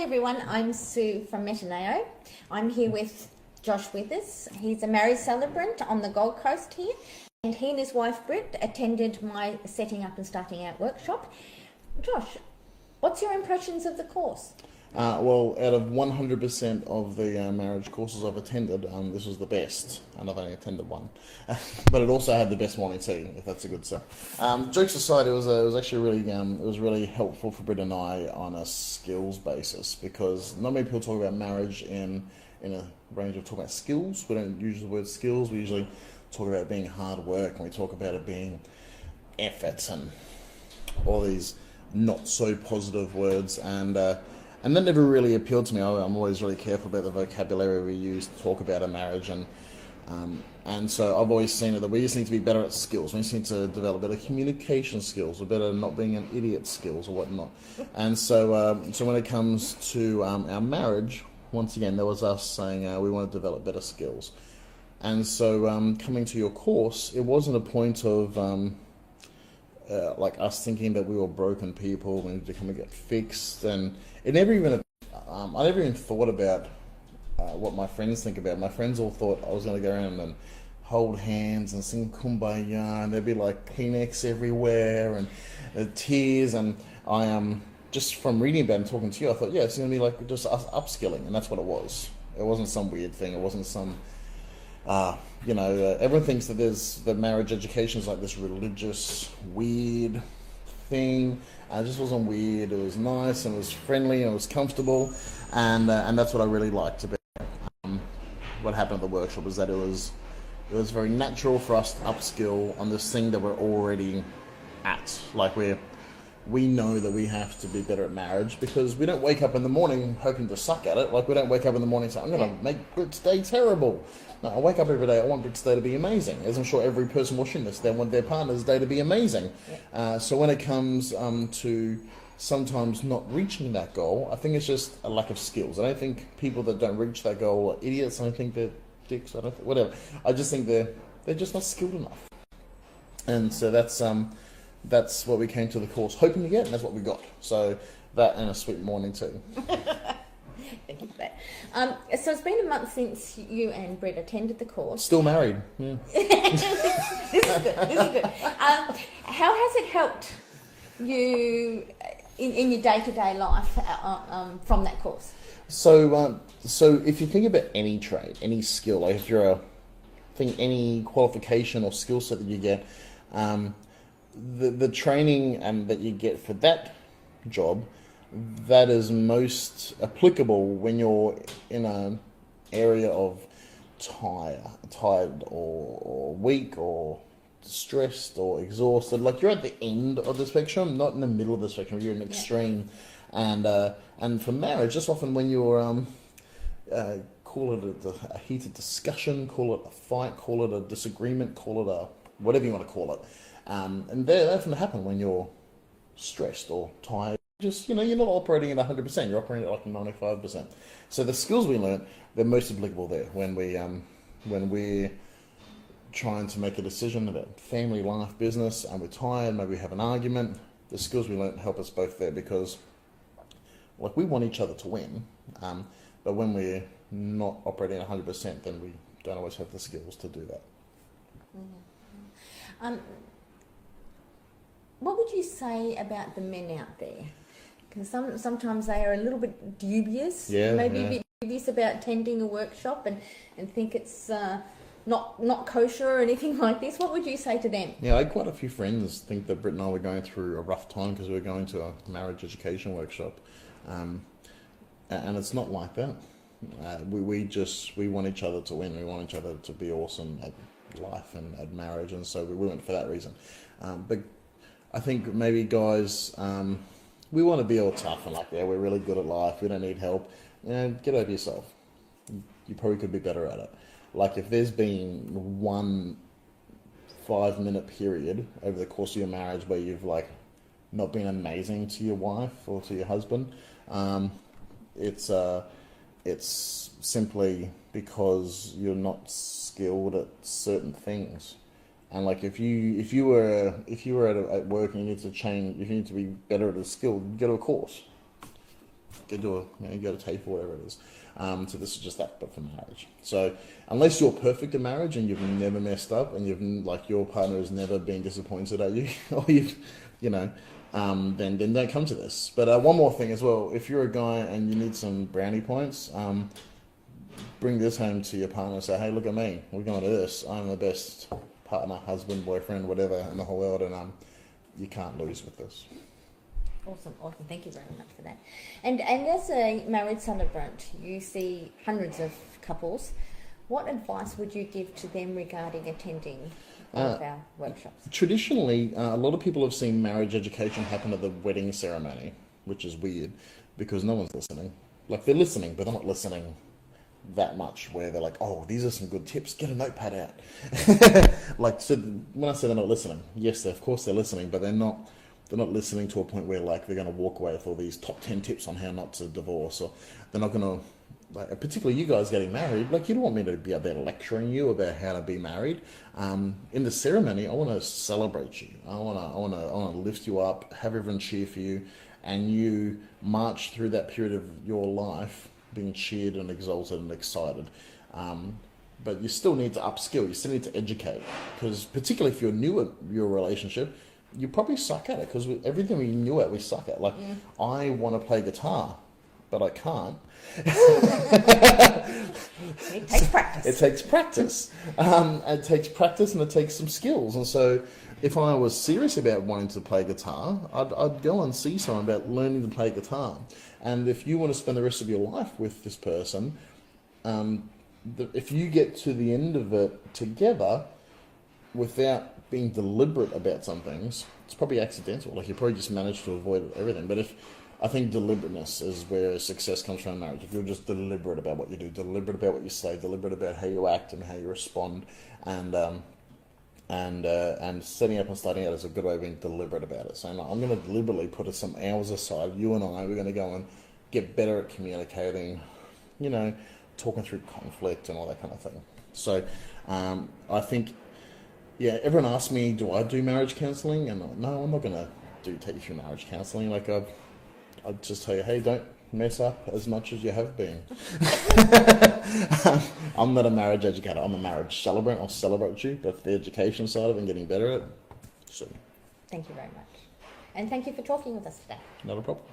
everyone, I'm Sue from Metaneo. I'm here with Josh Withers. He's a marriage celebrant on the Gold Coast here, and he and his wife Britt attended my setting up and starting out workshop. Josh, what's your impressions of the course? Well, out of 100% of the marriage courses I've attended, this was the best, and I've only attended one. But it also had the best morning tea, if that's a good sell. Jokes aside, it was actually really helpful for Britt and I on a skills basis, because not many people talk about marriage in a range of talking about skills. We don't use the word skills. We usually talk about it being hard work, and we talk about it being effort and all these not so positive words, and that never really appealed to me. I'm always really careful about the vocabulary we use to talk about a marriage, and so I've always seen it that we just need to be better at skills. We just need to develop better communication skills, or better not being an idiot skills, or whatnot. And so when it comes to our marriage, once again, there was us saying we want to develop better skills. And so coming to your course, it wasn't a point of like us thinking that we were broken people, we needed to come and get fixed, and it never even, I never even thought about what my friends think about. My friends all thought I was going to go around and hold hands and sing Kumbaya, and there'd be like Kleenex everywhere and tears, and I just from reading about it and talking to you, I thought, yeah, it's going to be like just us upskilling, and that's what it was. It wasn't some weird thing. It wasn't some everyone thinks that marriage education is like this religious, weird thing. It just wasn't weird. It was nice, and it was friendly, and it was comfortable, and that's what I really liked about what happened at the workshop, is that it was very natural for us to upskill on this thing that we're already at. Like we know that we have to be better at marriage, because we don't wake up in the morning hoping to suck at it. Like, we don't wake up in the morning saying, I'm going to make Britt's day terrible. No, I wake up every day, I want Britt's day to be amazing. As I'm sure every person watching this, they want their partner's day to be amazing. Yeah. So when it comes to sometimes not reaching that goal, I think it's just a lack of skills. I don't think people that don't reach that goal are idiots. I don't think they're dicks. Whatever. I just think they're just not skilled enough. And so that's what we came to the course hoping to get, and that's what we got. So that and a sweet morning tea. Thank you for that. So it's been a month since you and Britt attended the course. Still married. Yeah. This is good. How has it helped you in your day-to-day life from that course? So if you think about any trade, any skill, like if you're any qualification or skill set that you get, the training that you get for that job, that is most applicable when you're in an area of tired or weak or stressed or exhausted. Like, you're at the end of the spectrum, not in the middle of the spectrum. You're in extreme. Yeah. And for marriage, just often when you're call it a heated discussion, call it a fight, call it a disagreement, call it a whatever you want to call it. And that often happen when you're stressed or tired. Just, you're not operating at 100%, you're operating at like 95%. So the skills we learn, they're most applicable there when we're trying to make a decision about family, life, business, and we're tired, maybe we have an argument. The skills we learn help us both there, because like, we want each other to win, but when we're not operating at 100%, then we don't always have the skills to do that. Mm-hmm. What would you say about the men out there? Because sometimes they are a little bit dubious, maybe a bit dubious about attending a workshop and think it's not kosher or anything like this. What would you say to them? Yeah, I had quite a few friends think that Britt and I were going through a rough time because we were going to a marriage education workshop, and it's not like that. We want each other to win. We want each other to be awesome at life and at marriage, and so we went for that reason. But I think maybe guys, we want to be all tough and like, we're really good at life, we don't need help. Get over yourself. You probably could be better at it. Like, if there's been one 5-minute period over the course of your marriage where you've like not been amazing to your wife or to your husband, it's simply because you're not skilled at certain things. And like, if you were at work and you need to change, if you need to be better at a skill, go to a course. you go to TAFE or whatever it is. So this is just that, but for marriage. So unless you're perfect in marriage and you've never messed up and your partner has never been disappointed at you, or then don't come to this. But one more thing as well: if you're a guy and you need some brownie points, bring this home to your partner and say, "Hey, look at me. We're going to do this. I'm the best partner, husband, boyfriend, whatever in the whole world, and you can't lose with this." Awesome. Thank you very much for that. And as a married celebrant, you see hundreds of couples. What advice would you give to them regarding attending one of our workshops? Traditionally, a lot of people have seen marriage education happen at the wedding ceremony, which is weird because no one's listening. Like, they're listening, but they're not listening that much, where they're like, "Oh, these are some good tips, get a notepad out." Like, so when I say they're not listening, yes, of course they're listening, but they're not listening to a point where, like, they're going to walk away with all these top 10 tips on how not to divorce, or they're not going to, like, particularly you guys getting married, like, you don't want me to be out there lecturing you about how to be married. In the ceremony, I want to celebrate you. I want to lift you up, have everyone cheer for you, and you march through that period of your life being cheered and exalted and excited. But you still need to upskill. You still need to educate, because particularly if you're new at your relationship, you probably suck at it, because everything we knew at, we suck at. Like, I want to play guitar, but I can't. It takes practice. It takes practice. It takes practice, and it takes some skills. And so, if I was serious about wanting to play guitar, I'd go and see someone about learning to play guitar. And if you want to spend the rest of your life with this person, if you get to the end of it together without being deliberate about some things, it's probably accidental. Like, you probably just managed to avoid everything. But I think deliberateness is where success comes from in marriage. If you're just deliberate about what you do, deliberate about what you say, deliberate about how you act and how you respond, and setting up and starting out is a good way of being deliberate about it. Saying, I'm going to deliberately put some hours aside. You and I, we're going to go and get better at communicating, talking through conflict and all that kind of thing. So I think, yeah, everyone asks me, do I do marriage counselling? And no, I'm not going to take you through marriage counselling. Like, I'd just tell you, hey, don't mess up as much as you have been. I'm not a marriage educator. I'm a marriage celebrant. I'll celebrate you, but the education side of it and getting better at it, so. Thank you very much. And thank you for talking with us today. Not a problem.